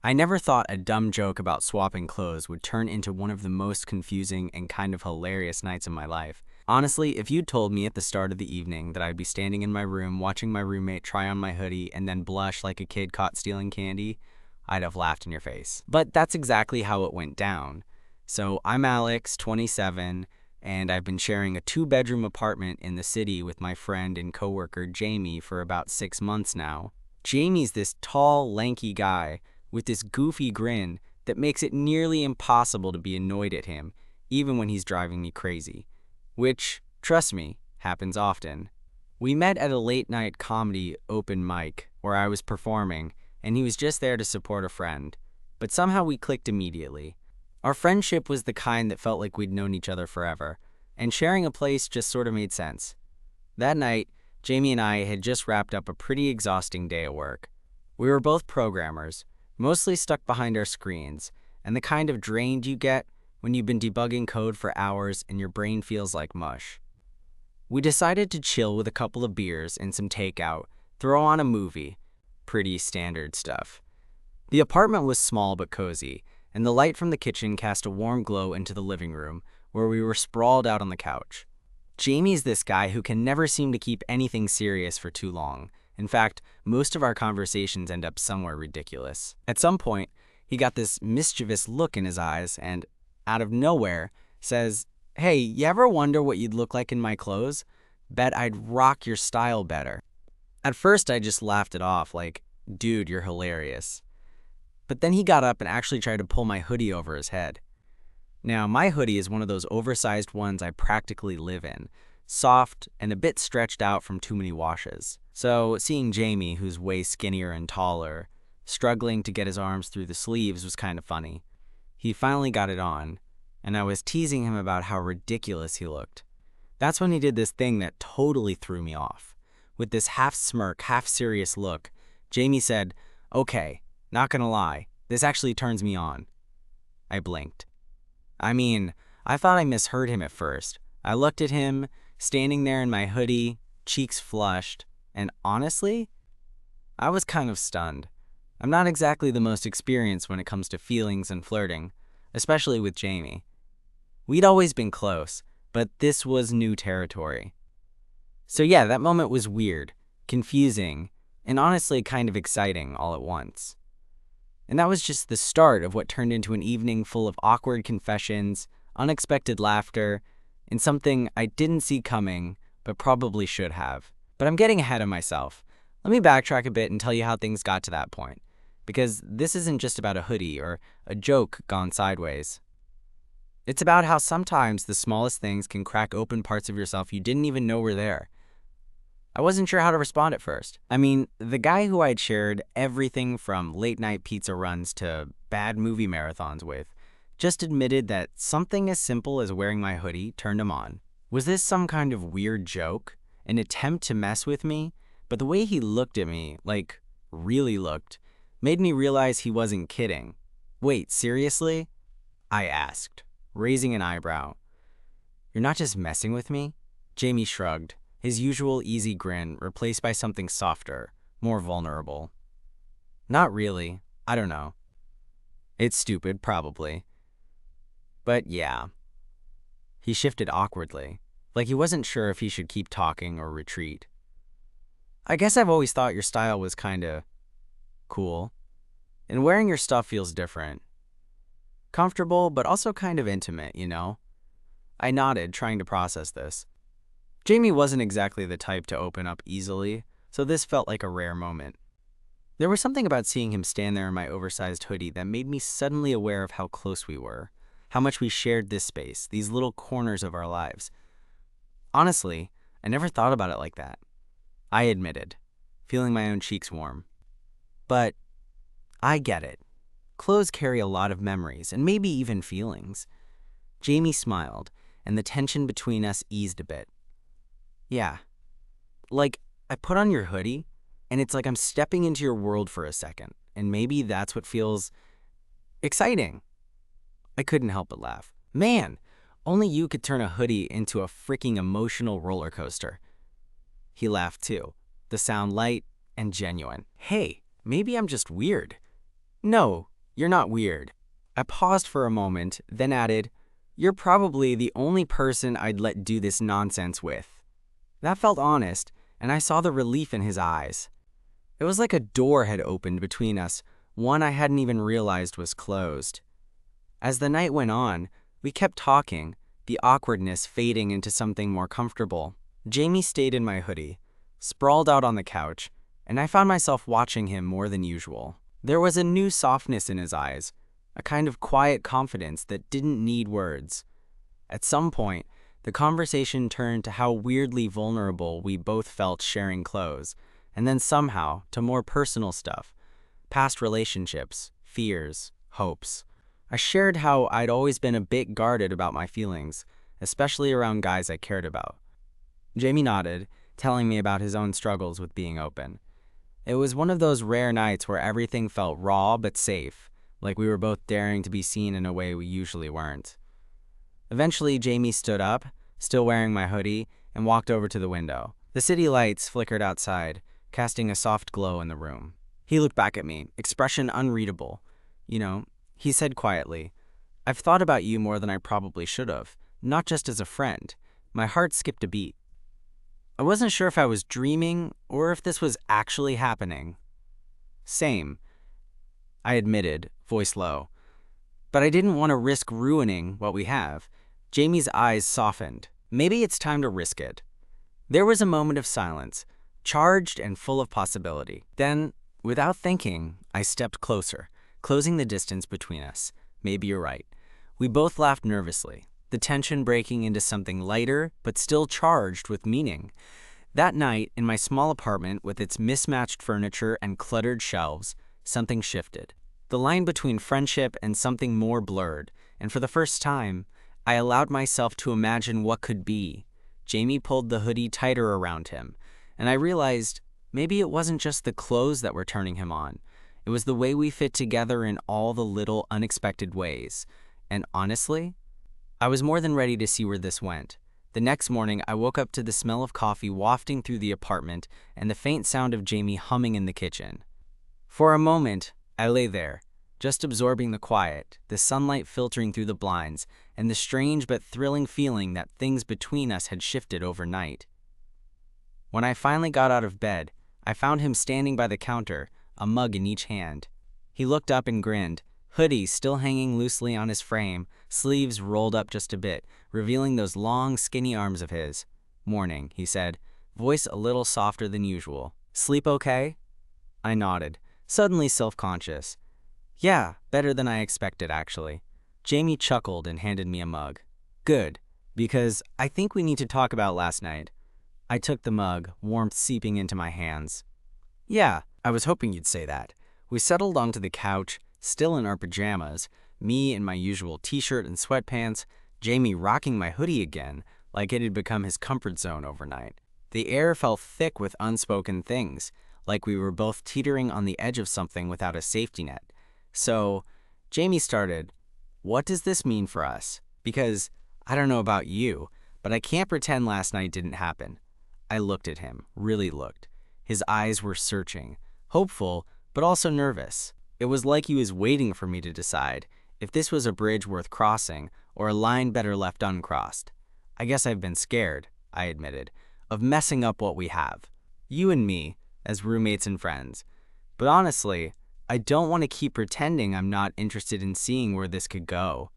I never thought a dumb joke about swapping clothes would turn into one of the most confusing and kind of hilarious nights of my life. Honestly, if you'd told me at the start of the evening that I'd be standing in my room watching my roommate try on my hoodie and then blush like a kid caught stealing candy, I'd have laughed in your face. But that's exactly how it went down. So I'm Alex, 27, and I've been sharing a 2-bedroom apartment in the city with my friend and coworker Jamie for about 6 months now. Jamie's this tall, lanky guy with this goofy grin that makes it nearly impossible to be annoyed at him, even when he's driving me crazy. Which, trust me, happens often. We met at a late-night comedy open mic where I was performing, and he was just there to support a friend. But somehow we clicked immediately. Our friendship was the kind that felt like we'd known each other forever, and sharing a place just sort of made sense. That night, Jamie and I had just wrapped up a pretty exhausting day at work. We were both programmers, mostly stuck behind our screens, and the kind of drained you get when you've been debugging code for hours and your brain feels like mush. We decided to chill with a couple of beers and some takeout, throw on a movie. Pretty standard stuff. The apartment was small but cozy, and the light from the kitchen cast a warm glow into the living room, where we were sprawled out on the couch. Jamie's this guy who can never seem to keep anything serious for too long. In fact, most of our conversations end up somewhere ridiculous. At some point, he got this mischievous look in his eyes and, out of nowhere, says, "Hey, you ever wonder what you'd look like in my clothes? Bet I'd rock your style better." At first, I just laughed it off like, "Dude, you're hilarious." But then he got up and actually tried to pull my hoodie over his head. Now, my hoodie is one of those oversized ones I practically live in, soft and a bit stretched out from too many washes. So seeing Jamie, who's way skinnier and taller, struggling to get his arms through the sleeves was kind of funny. He finally got it on, and I was teasing him about how ridiculous he looked. That's when he did this thing that totally threw me off. With this half smirk, half serious look, Jamie said, "Okay, not gonna lie, this actually turns me on." I blinked. I mean, I thought I misheard him at first. I looked at him, standing there in my hoodie, cheeks flushed, and honestly, I was kind of stunned. I'm not exactly the most experienced when it comes to feelings and flirting, especially with Jamie. We'd always been close, but this was new territory. So yeah, that moment was weird, confusing, and honestly kind of exciting all at once. And that was just the start of what turned into an evening full of awkward confessions, unexpected laughter, and something I didn't see coming, but probably should have. But I'm getting ahead of myself. Let me backtrack a bit and tell you how things got to that point, because this isn't just about a hoodie or a joke gone sideways. It's about how sometimes the smallest things can crack open parts of yourself you didn't even know were there. I wasn't sure how to respond at first. I mean, the guy who I'd shared everything from late-night pizza runs to bad movie marathons with just admitted that something as simple as wearing my hoodie turned him on. Was this some kind of weird joke? An attempt to mess with me? But the way he looked at me, like, really looked, made me realize he wasn't kidding. "Wait, seriously?" I asked, raising an eyebrow. "You're not just messing with me?" Jamie shrugged, his usual easy grin replaced by something softer, more vulnerable. "Not really. I don't know. It's stupid, probably. But yeah." He shifted awkwardly, like he wasn't sure if he should keep talking or retreat. "I guess I've always thought your style was kinda cool. And wearing your stuff feels different. Comfortable, but also kind of intimate, you know?" I nodded, trying to process this. Jamie wasn't exactly the type to open up easily, so this felt like a rare moment. There was something about seeing him stand there in my oversized hoodie that made me suddenly aware of how close we were, how much we shared this space, these little corners of our lives. Honestly, I never thought about it like that. I admitted, feeling my own cheeks warm. But I get it. Clothes carry a lot of memories, and maybe even feelings. Jamie smiled, and the tension between us eased a bit. "Yeah. Like, I put on your hoodie, and it's like I'm stepping into your world for a second, and maybe that's what feels exciting." I couldn't help but laugh. "Man, only you could turn a hoodie into a freaking emotional roller coaster." He laughed too, the sound light and genuine. "Hey, maybe I'm just weird." "No, "You're not weird." I paused for a moment, then added, "You're probably the only person I'd let do this nonsense with." That felt honest, and I saw the relief in his eyes. It was like a door had opened between us, one I hadn't even realized was closed. As the night went on, we kept talking, the awkwardness fading into something more comfortable. Jamie stayed in my hoodie, sprawled out on the couch, and I found myself watching him more than usual. There was a new softness in his eyes, a kind of quiet confidence that didn't need words. At some point, the conversation turned to how weirdly vulnerable we both felt sharing clothes, and then somehow to more personal stuff, past relationships, fears, hopes. I shared how I'd always been a bit guarded about my feelings, especially around guys I cared about. Jamie nodded, telling me about his own struggles with being open. It was one of those rare nights where everything felt raw but safe, like we were both daring to be seen in a way we usually weren't. Eventually, Jamie stood up, still wearing my hoodie, and walked over to the window. The city lights flickered outside, casting a soft glow in the room. He looked back at me, expression unreadable. He said quietly, "I've thought about you more than I probably should have, not just as a friend." My heart skipped a beat. I wasn't sure if I was dreaming or if this was actually happening. "Same," I admitted, voice low. "But I didn't want to risk ruining what we have." Jamie's eyes softened. "Maybe it's time to risk it." There was a moment of silence, charged and full of possibility. Then, without thinking, I stepped closer, closing the distance between us. Maybe you're right. We both laughed nervously, the tension breaking into something lighter but still charged with meaning. That night, in my small apartment with its mismatched furniture and cluttered shelves, something shifted. The line between friendship and something more blurred, and for the first time, I allowed myself to imagine what could be. Jamie pulled the hoodie tighter around him, and I realized maybe it wasn't just the clothes that were turning him on. It was the way we fit together in all the little unexpected ways. And honestly, I was more than ready to see where this went. The next morning, I woke up to the smell of coffee wafting through the apartment and the faint sound of Jamie humming in the kitchen. For a moment, I lay there, just absorbing the quiet, the sunlight filtering through the blinds, and the strange but thrilling feeling that things between us had shifted overnight. When I finally got out of bed, I found him standing by the counter, a mug in each hand. He looked up and grinned, hoodie still hanging loosely on his frame, sleeves rolled up just a bit, revealing those long, skinny arms of his. "Morning," he said, voice a little softer than usual. "Sleep okay?" I nodded, suddenly self-conscious. "Yeah, better than I expected, actually." Jamie chuckled and handed me a mug. "Good, because I think we need to talk about last night." I took the mug, warmth seeping into my hands. "Yeah, I was hoping you'd say that." We settled onto the couch, still in our pajamas, me in my usual t-shirt and sweatpants, Jamie rocking my hoodie again, like it had become his comfort zone overnight. The air felt thick with unspoken things, like we were both teetering on the edge of something without a safety net. So, Jamie started, "What does this mean for us? Because, I don't know about you, but I can't pretend last night didn't happen." I looked at him, really looked. His eyes were searching, hopeful, but also nervous. It was like he was waiting for me to decide if this was a bridge worth crossing or a line better left uncrossed. "I guess I've been scared," I admitted, "of messing up what we have. You and me, as roommates and friends. But honestly, I don't want to keep pretending I'm not interested in seeing where this could go."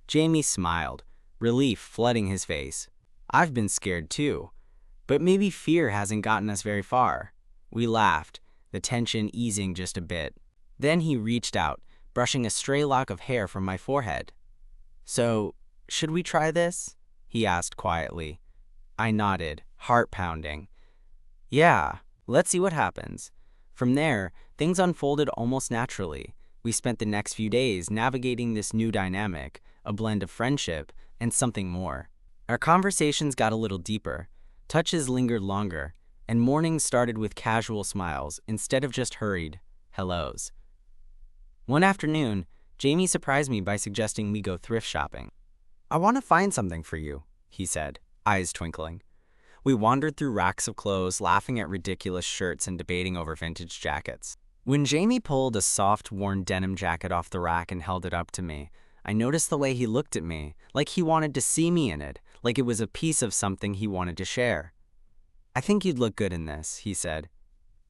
Jamie smiled, relief flooding his face. "I've been scared too, but maybe fear hasn't gotten us very far." We laughed, the tension easing just a bit. Then he reached out, brushing a stray lock of hair from my forehead. "So, should we try this?" he asked quietly. I nodded, heart pounding. "Yeah, let's see what happens." From there, things unfolded almost naturally. We spent the next few days navigating this new dynamic, a blend of friendship and something more. Our conversations got a little deeper, touches lingered longer, and mornings started with casual smiles instead of just hurried hellos. One afternoon, Jamie surprised me by suggesting we go thrift shopping. "I want to find something for you," he said, eyes twinkling. We wandered through racks of clothes, laughing at ridiculous shirts and debating over vintage jackets. When Jamie pulled a soft, worn denim jacket off the rack and held it up to me, I noticed the way he looked at me, like he wanted to see me in it, like it was a piece of something he wanted to share. "I think you'd look good in this," he said.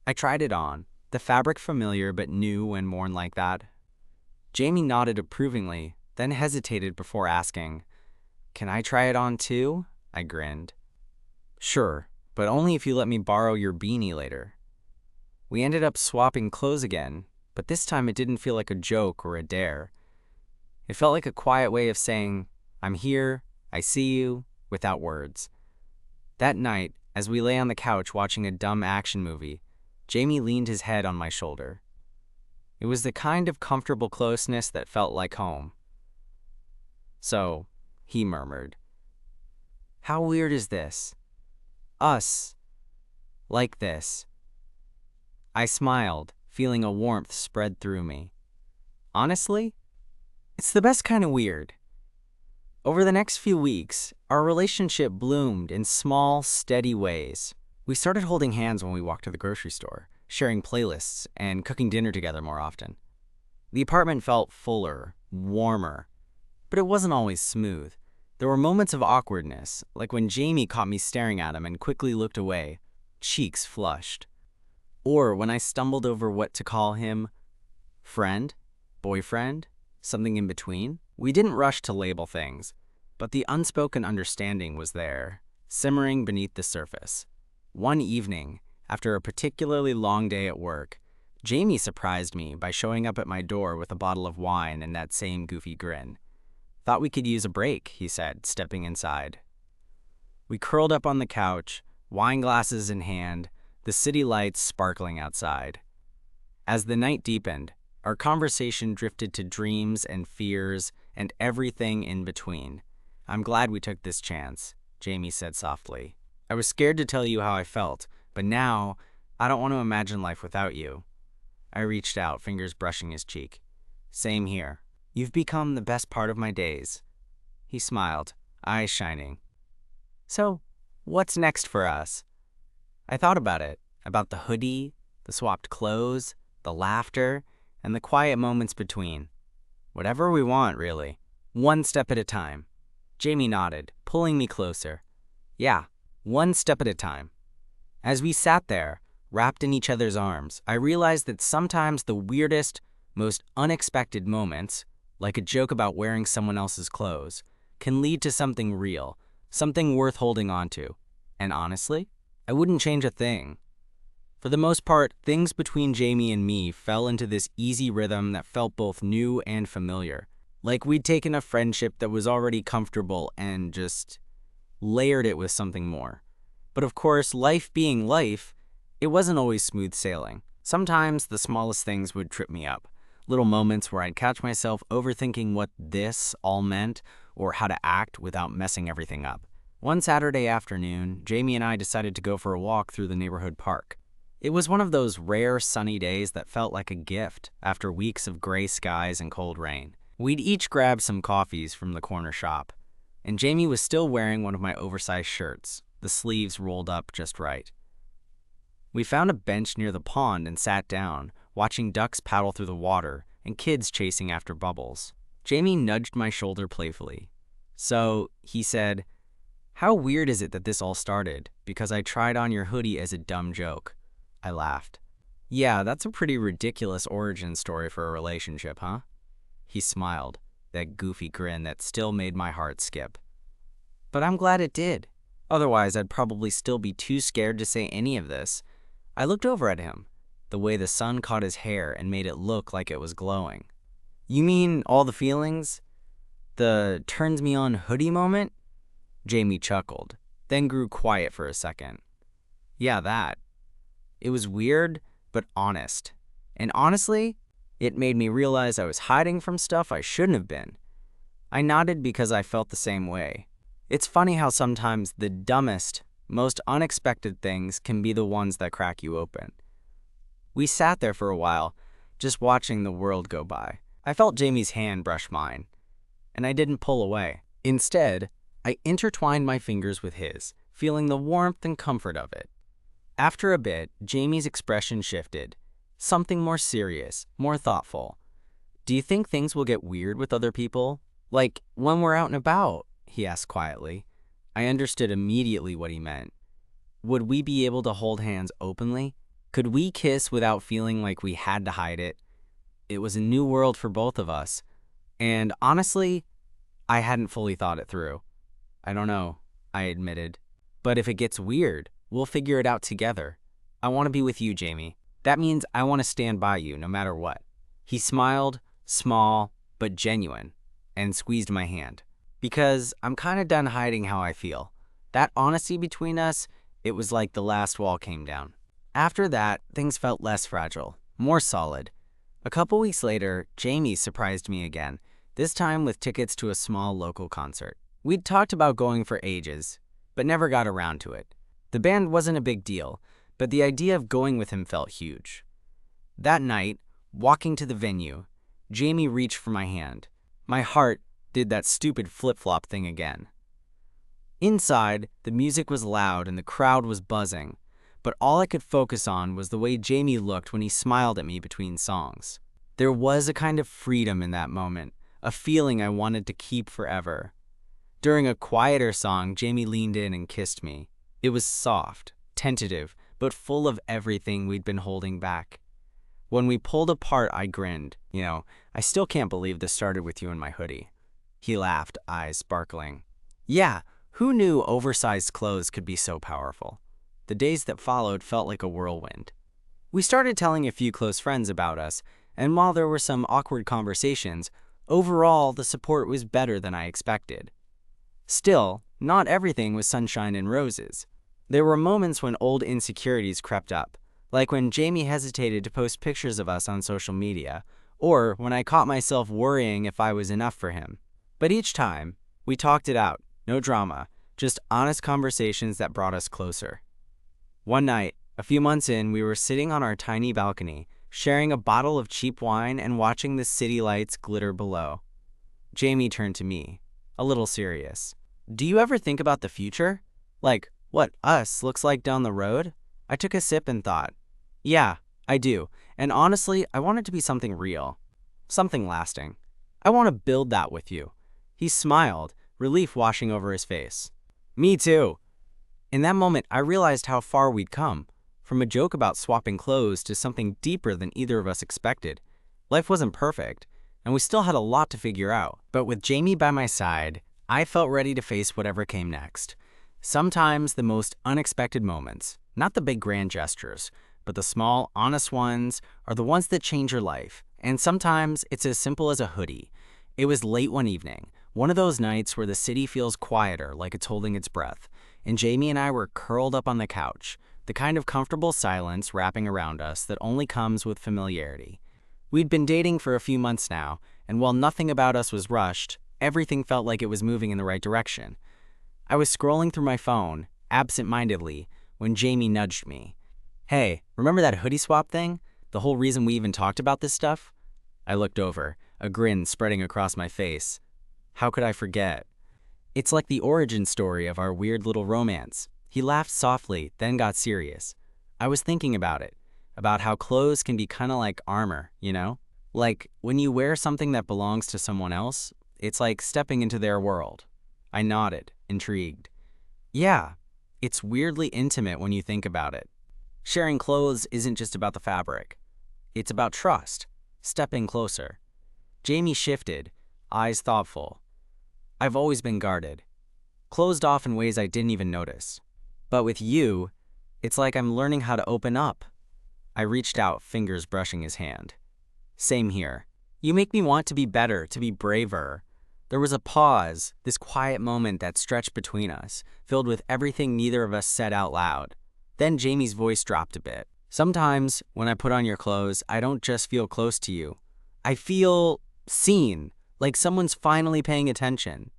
I tried it on, the fabric familiar but new when worn like that. Jamie nodded approvingly, then hesitated before asking, "Can I try it on too?" I grinned. "Sure, but only if you let me borrow your beanie later." We ended up swapping clothes again, but this time it didn't feel like a joke or a dare. It felt like a quiet way of saying, "I'm here, I see you," without words. That night, as we lay on the couch watching a dumb action movie, Jamie leaned his head on my shoulder. It was the kind of comfortable closeness that felt like home. "So," he murmured, "how weird is this? Us, like this." I smiled, feeling a warmth spread through me. "Honestly, it's the best kind of weird." Over the next few weeks, our relationship bloomed in small, steady ways. We started holding hands when we walked to the grocery store, sharing playlists, and cooking dinner together more often. The apartment felt fuller, warmer, but it wasn't always smooth. There were moments of awkwardness, like when Jamie caught me staring at him and quickly looked away, cheeks flushed. Or when I stumbled over what to call him, friend, boyfriend, something in between. We didn't rush to label things, but the unspoken understanding was there, simmering beneath the surface. One evening, after a particularly long day at work, Jamie surprised me by showing up at my door with a bottle of wine and that same goofy grin. "Thought we could use a break," he said, stepping inside. We curled up on the couch, wine glasses in hand, the city lights sparkling outside. As the night deepened, our conversation drifted to dreams and fears and everything in between. "I'm glad we took this chance," Jamie said softly. "I was scared to tell you how I felt, but now I don't want to imagine life without you." I reached out, fingers brushing his cheek. "Same here. You've become the best part of my days." He smiled, eyes shining. "So, what's next for us?" I thought about it, about the hoodie, the swapped clothes, the laughter, and the quiet moments between. Whatever we want, really. One step at a time. Jamie nodded, pulling me closer. "Yeah, one step at a time." As we sat there, wrapped in each other's arms, I realized that sometimes the weirdest, most unexpected moments, like a joke about wearing someone else's clothes, can lead to something real, something worth holding on to. And honestly, I wouldn't change a thing. For the most part, things between Jamie and me fell into this easy rhythm that felt both new and familiar. Like we'd taken a friendship that was already comfortable and just layered it with something more. But of course, life being life, it wasn't always smooth sailing. Sometimes the smallest things would trip me up. Little moments where I'd catch myself overthinking what this all meant or how to act without messing everything up. One Saturday afternoon, Jamie and I decided to go for a walk through the neighborhood park. It was one of those rare sunny days that felt like a gift after weeks of gray skies and cold rain. We'd each grabbed some coffees from the corner shop, and Jamie was still wearing one of my oversized shirts, the sleeves rolled up just right. We found a bench near the pond and sat down, watching ducks paddle through the water and kids chasing after bubbles. Jamie nudged my shoulder playfully. "So," he said, "how weird is it that this all started because I tried on your hoodie as a dumb joke?" I laughed. "Yeah, that's a pretty ridiculous origin story for a relationship, huh?" He smiled, that goofy grin that still made my heart skip. "But I'm glad it did. Otherwise, I'd probably still be too scared to say any of this." I looked over at him, the way the sun caught his hair and made it look like it was glowing. "You mean all the feelings? The turns me on hoodie moment?" Jamie chuckled, then grew quiet for a second. "Yeah, that. It was weird, but honest. And honestly, it made me realize I was hiding from stuff I shouldn't have been." I nodded because I felt the same way. It's funny how sometimes the dumbest, most unexpected things can be the ones that crack you open. We sat there for a while, just watching the world go by. I felt Jamie's hand brush mine, and I didn't pull away. Instead, I intertwined my fingers with his, feeling the warmth and comfort of it. After a bit, Jamie's expression shifted. Something more serious, more thoughtful. "Do you think things will get weird with other people? Like, when we're out and about?" he asked quietly. I understood immediately what he meant. Would we be able to hold hands openly? Could we kiss without feeling like we had to hide it? It was a new world for both of us. And honestly, I hadn't fully thought it through. "I don't know," I admitted. "But if it gets weird, we'll figure it out together. I want to be with you, Jamie. That means I want to stand by you no matter what." He smiled, small but genuine, and squeezed my hand. Because I'm kind of done hiding how I feel. That honesty between us, it was like the last wall came down. After that, things felt less fragile, more solid. A couple weeks later, Jamie surprised me again, this time with tickets to a small local concert. We'd talked about going for ages, but never got around to it. The band wasn't a big deal, but the idea of going with him felt huge. That night, walking to the venue, Jamie reached for my hand. My heart did that stupid flip-flop thing again. Inside, the music was loud and the crowd was buzzing, but all I could focus on was the way Jamie looked when he smiled at me between songs. There was a kind of freedom in that moment, a feeling I wanted to keep forever. During a quieter song, Jamie leaned in and kissed me. It was soft, tentative, but full of everything we'd been holding back. When we pulled apart, I grinned. I still can't believe this started with you in my hoodie." He laughed, eyes sparkling. "Yeah, who knew oversized clothes could be so powerful?" The days that followed felt like a whirlwind. We started telling a few close friends about us, and while there were some awkward conversations, overall the support was better than I expected. Still, not everything was sunshine and roses. There were moments when old insecurities crept up, like when Jamie hesitated to post pictures of us on social media, or when I caught myself worrying if I was enough for him. But each time, we talked it out, no drama, just honest conversations that brought us closer. One night, a few months in, we were sitting on our tiny balcony, sharing a bottle of cheap wine and watching the city lights glitter below. Jamie turned to me, a little serious. "Do you ever think about the future? Like, what us looks like down the road?" I took a sip and thought, "Yeah, I do. And honestly, I want it to be something real. Something lasting. I want to build that with you." He smiled, relief washing over his face. "Me too." In that moment, I realized how far we'd come, from a joke about swapping clothes to something deeper than either of us expected. Life wasn't perfect, and we still had a lot to figure out. But with Jamie by my side, I felt ready to face whatever came next. Sometimes the most unexpected moments, not the big grand gestures, but the small, honest ones, are the ones that change your life. And sometimes it's as simple as a hoodie. It was late one evening, one of those nights where the city feels quieter, like it's holding its breath, and Jamie and I were curled up on the couch, the kind of comfortable silence wrapping around us that only comes with familiarity. We'd been dating for a few months now, and while nothing about us was rushed, everything felt like it was moving in the right direction. I was scrolling through my phone, absent-mindedly, when Jamie nudged me. "Hey, remember that hoodie swap thing? The whole reason we even talked about this stuff?" I looked over, a grin spreading across my face. How could I forget? It's like the origin story of our weird little romance. He laughed softly, then got serious. I was thinking about it, about how clothes can be kind of like armor, Like, when you wear something that belongs to someone else, it's like stepping into their world. I nodded, intrigued. Yeah, it's weirdly intimate when you think about it. Sharing clothes isn't just about the fabric. It's about trust, stepping closer. Jamie shifted, eyes thoughtful. I've always been guarded, closed off in ways I didn't even notice. But with you, it's like I'm learning how to open up. I reached out, fingers brushing his hand. Same here. You make me want to be better, to be braver. There was a pause, this quiet moment that stretched between us, filled with everything neither of us said out loud. Then Jamie's voice dropped a bit. "Sometimes, when I put on your clothes, I don't just feel close to you. I feel seen, like someone's finally paying attention."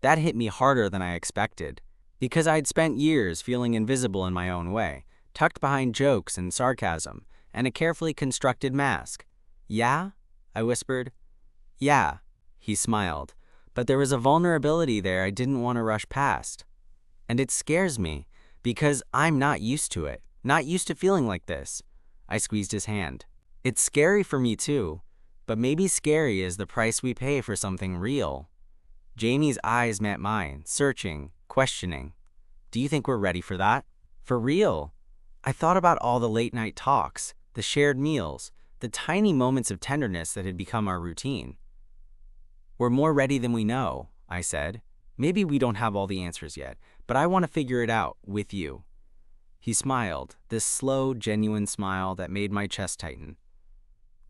That hit me harder than I expected, because I'd spent years feeling invisible in my own way, tucked behind jokes and sarcasm, and a carefully constructed mask. "Yeah?" I whispered. "Yeah." He smiled, but there was a vulnerability there I didn't want to rush past. And it scares me, because I'm not used to it, not used to feeling like this. I squeezed his hand. It's scary for me too, but maybe scary is the price we pay for something real. Jamie's eyes met mine, searching, questioning. Do you think we're ready for that? For real? I thought about all the late-night talks, the shared meals, the tiny moments of tenderness that had become our routine. We're more ready than we know, I said. Maybe we don't have all the answers yet, but I want to figure it out with you. He smiled, this slow, genuine smile that made my chest tighten.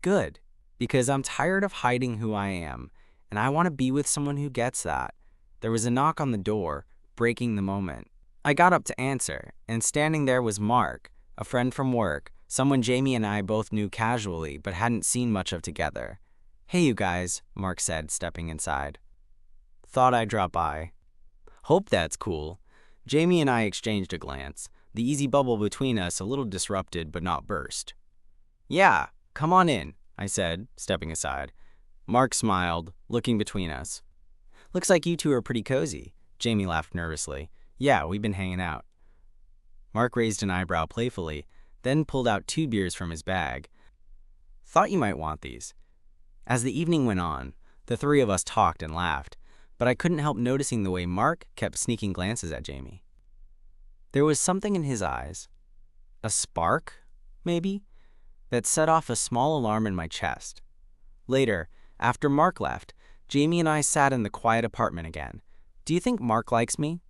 Good, because I'm tired of hiding who I am, and I want to be with someone who gets that. There was a knock on the door, breaking the moment. I got up to answer, and standing there was Mark, a friend from work, someone Jamie and I both knew casually but hadn't seen much of together. Hey you guys, Mark said, stepping inside. Thought I'd drop by. Hope that's cool. Jamie and I exchanged a glance, the easy bubble between us a little disrupted but not burst. Yeah, come on in, I said, stepping aside. Mark smiled, looking between us. Looks like you two are pretty cozy. Jamie laughed nervously. Yeah, we've been hanging out. Mark raised an eyebrow playfully, then pulled out 2 beers from his bag. Thought you might want these. As the evening went on, the 3 of us talked and laughed, but I couldn't help noticing the way Mark kept sneaking glances at Jamie. There was something in his eyes, a spark, maybe, that set off a small alarm in my chest. Later, after Mark left, Jamie and I sat in the quiet apartment again. Do you think Mark likes me?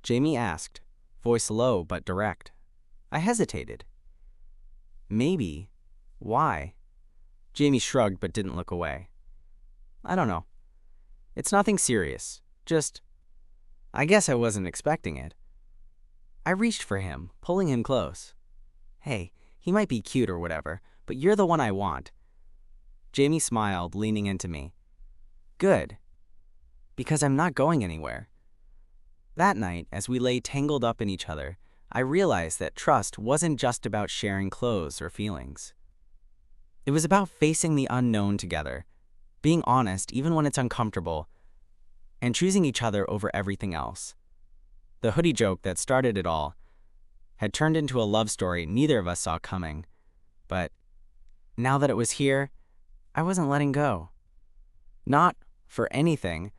Jamie asked, voice low but direct. I hesitated. Maybe. Why? Jamie shrugged but didn't look away. I don't know. It's nothing serious. Just, I guess I wasn't expecting it. I reached for him, pulling him close. Hey, he might be cute or whatever, but you're the one I want. Jamie smiled, leaning into me. Good. Because I'm not going anywhere. That night, as we lay tangled up in each other, I realized that trust wasn't just about sharing clothes or feelings. It was about facing the unknown together, being honest even when it's uncomfortable, and choosing each other over everything else. The hoodie joke that started it all had turned into a love story neither of us saw coming, but now that it was here, I wasn't letting go. Not for anything.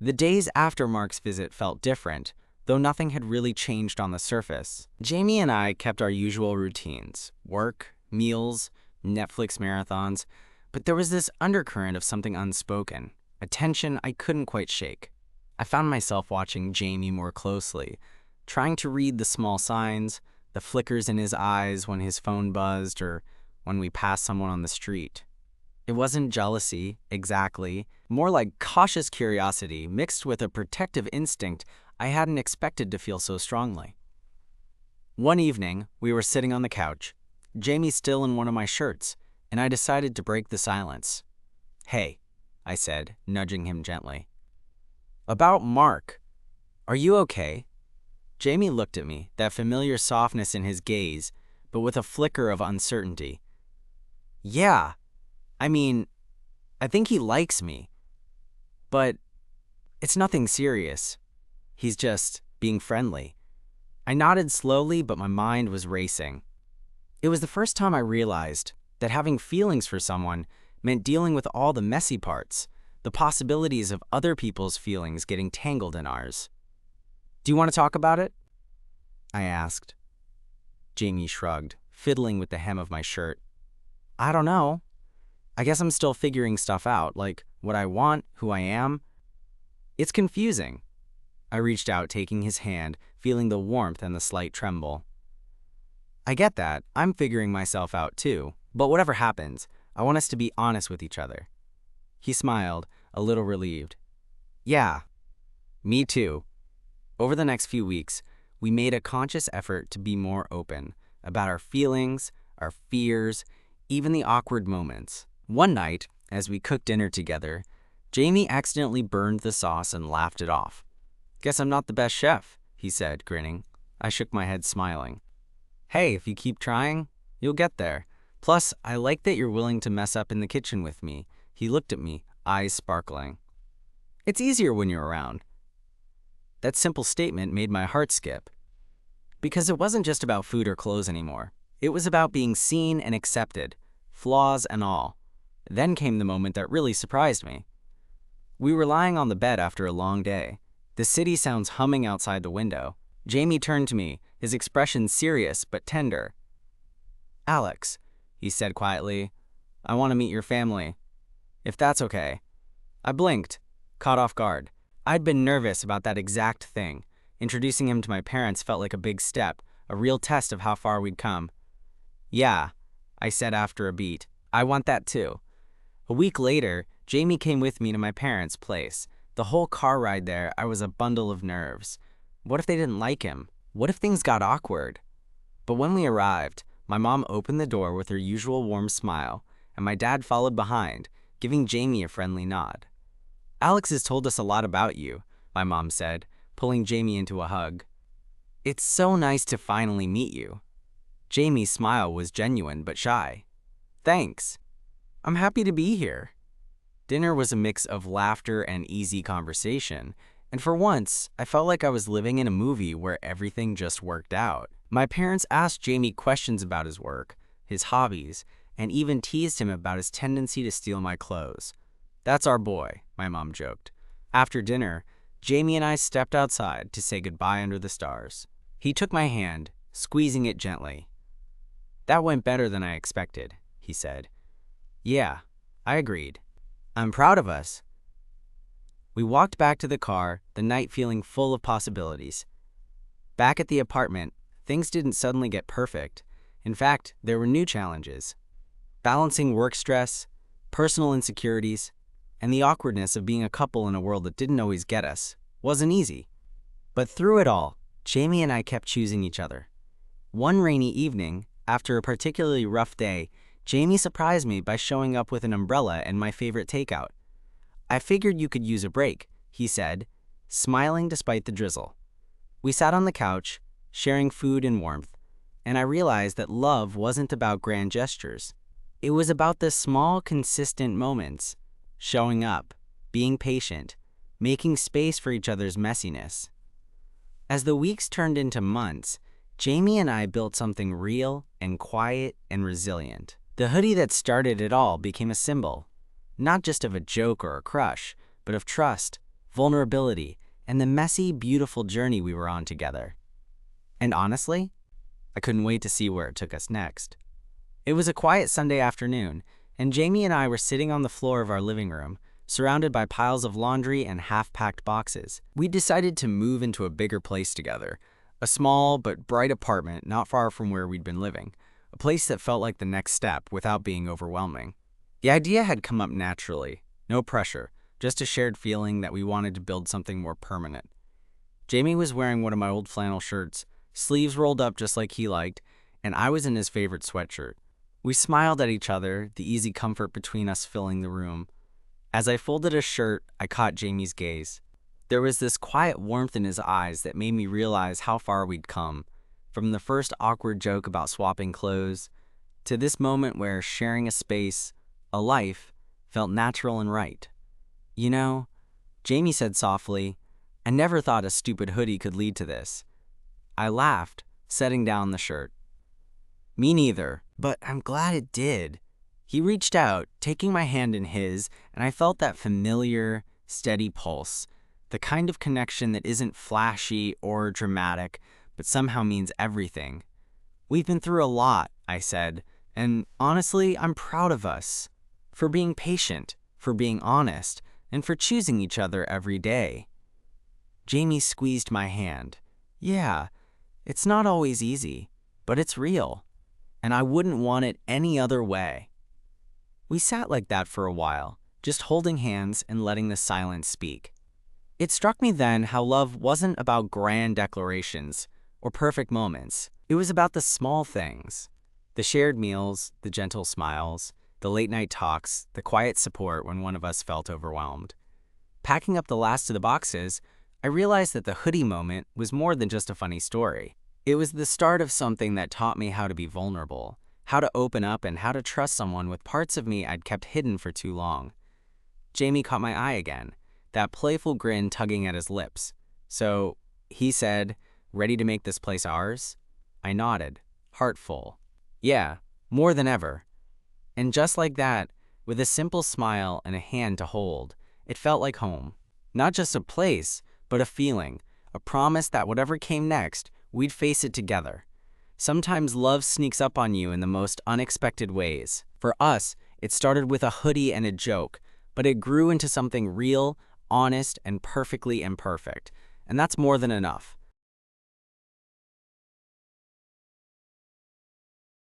The days after Mark's visit felt different, though nothing had really changed on the surface. Jamie and I kept our usual routines, work, meals, Netflix marathons, but there was this undercurrent of something unspoken, a tension I couldn't quite shake. I found myself watching Jamie more closely, trying to read the small signs, the flickers in his eyes when his phone buzzed or when we passed someone on the street. It wasn't jealousy, exactly, more like cautious curiosity mixed with a protective instinct I hadn't expected to feel so strongly. One evening, we were sitting on the couch, Jamie still in one of my shirts, and I decided to break the silence. Hey, I said, nudging him gently. About Mark. Are you okay? Jamie looked at me, that familiar softness in his gaze, but with a flicker of uncertainty. Yeah. I mean, I think he likes me. But it's nothing serious. He's just being friendly. I nodded slowly, but my mind was racing. It was the first time I realized that having feelings for someone meant dealing with all the messy parts, the possibilities of other people's feelings getting tangled in ours. Do you want to talk about it? I asked. Jamie shrugged, fiddling with the hem of my shirt. I don't know. I guess I'm still figuring stuff out, like what I want, who I am. It's confusing. I reached out, taking his hand, feeling the warmth and the slight tremble. I get that. I'm figuring myself out too. But whatever happens, I want us to be honest with each other. He smiled, a little relieved. Yeah, me too. Over the next few weeks, we made a conscious effort to be more open about our feelings, our fears, even the awkward moments. One night, as we cooked dinner together, Jamie accidentally burned the sauce and laughed it off. Guess I'm not the best chef, he said, grinning. I shook my head, smiling. Hey, if you keep trying, you'll get there. Plus, I like that you're willing to mess up in the kitchen with me. He looked at me, eyes sparkling. It's easier when you're around. That simple statement made my heart skip. Because it wasn't just about food or clothes anymore. It was about being seen and accepted, flaws and all. Then came the moment that really surprised me. We were lying on the bed after a long day, the city sounds humming outside the window. Jamie turned to me, his expression serious but tender. "Alex," he said quietly, "I want to meet your family, if that's okay." I blinked, caught off guard. I'd been nervous about that exact thing. Introducing him to my parents felt like a big step, a real test of how far we'd come. "Yeah," I said after a beat. "I want that too." A week later, Jamie came with me to my parents' place. The whole car ride there, I was a bundle of nerves. What if they didn't like him? What if things got awkward? But when we arrived, my mom opened the door with her usual warm smile, and my dad followed behind, giving Jamie a friendly nod. "Alex has told us a lot about you," my mom said, pulling Jamie into a hug. "It's so nice to finally meet you." Jamie's smile was genuine but shy. "Thanks. I'm happy to be here." Dinner was a mix of laughter and easy conversation, and for once, I felt like I was living in a movie where everything just worked out. My parents asked Jamie questions about his work, his hobbies, and even teased him about his tendency to steal my clothes. "That's our boy," my mom joked. After dinner, Jamie and I stepped outside to say goodbye under the stars. He took my hand, squeezing it gently. "That went better than I expected," he said. "Yeah," I agreed. "I'm proud of us." We walked back to the car, the night feeling full of possibilities. Back at the apartment, things didn't suddenly get perfect. In fact, there were new challenges. Balancing work stress, personal insecurities, and the awkwardness of being a couple in a world that didn't always get us wasn't easy. But through it all, Jamie and I kept choosing each other. One rainy evening, after a particularly rough day, Jamie surprised me by showing up with an umbrella and my favorite takeout. "I figured you could use a break," he said, smiling despite the drizzle. We sat on the couch, sharing food and warmth, and I realized that love wasn't about grand gestures. It was about the small, consistent moments, showing up, being patient, making space for each other's messiness. As the weeks turned into months, Jamie and I built something real and quiet and resilient. The hoodie that started it all became a symbol, not just of a joke or a crush, but of trust, vulnerability, and the messy, beautiful journey we were on together. And honestly, I couldn't wait to see where it took us next. It was a quiet Sunday afternoon, and Jamie and I were sitting on the floor of our living room, surrounded by piles of laundry and half-packed boxes. We decided to move into a bigger place together, a small but bright apartment not far from where we'd been living, a place that felt like the next step without being overwhelming. The idea had come up naturally, no pressure, just a shared feeling that we wanted to build something more permanent. Jamie was wearing one of my old flannel shirts, sleeves rolled up just like he liked, and I was in his favorite sweatshirt. We smiled at each other, the easy comfort between us filling the room. As I folded a shirt, I caught Jamie's gaze. There was this quiet warmth in his eyes that made me realize how far we'd come, from the first awkward joke about swapping clothes, to this moment where sharing a space, a life, felt natural and right. "You know," Jamie said softly, "I never thought a stupid hoodie could lead to this." I laughed, setting down the shirt. "Me neither, but I'm glad it did." He reached out, taking my hand in his, and I felt that familiar, steady pulse, the kind of connection that isn't flashy or dramatic, but somehow means everything. "We've been through a lot," I said, "and honestly, I'm proud of us. For being patient, for being honest, and for choosing each other every day." Jamie squeezed my hand. "Yeah, it's not always easy, but it's real, and I wouldn't want it any other way." We sat like that for a while, just holding hands and letting the silence speak. It struck me then how love wasn't about grand declarations or perfect moments. It was about the small things, the shared meals, the gentle smiles, the late-night talks, the quiet support when one of us felt overwhelmed. Packing up the last of the boxes, I realized that the hoodie moment was more than just a funny story. It was the start of something that taught me how to be vulnerable, how to open up, and how to trust someone with parts of me I'd kept hidden for too long. Jamie caught my eye again, that playful grin tugging at his lips. "So," he said, "ready to make this place ours?" I nodded, heart full. Yeah, more than ever. And just like that, with a simple smile and a hand to hold, it felt like home. Not just a place, but a feeling, a promise that whatever came next, we'd face it together. Sometimes love sneaks up on you in the most unexpected ways. For us, it started with a hoodie and a joke, but it grew into something real, honest, and perfectly imperfect. And that's more than enough.